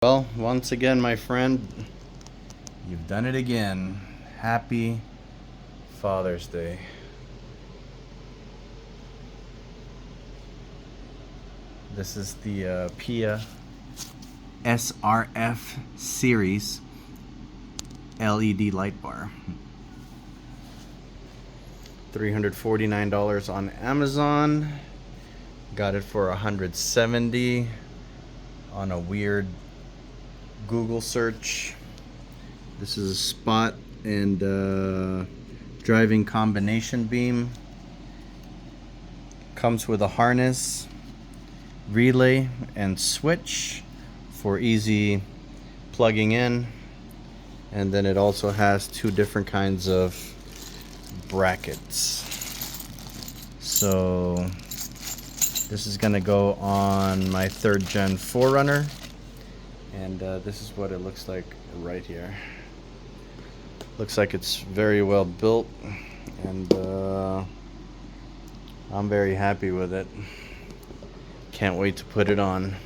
Well, once again, my friend, you've done it again. Happy Father's Day. This is the PIAA S-RF Series LED light bar. $349 on Amazon. Got it for $170 on a weird Google search. This is a spot and driving combination beam. Comes with a harness, relay, and switch for easy plugging in. And then it also has two different kinds of brackets. So this is gonna go on my 3rd gen 4Runner. And this is what it looks like right here. Looks like it's very well built, and I'm very happy with it. Can't wait to put it on.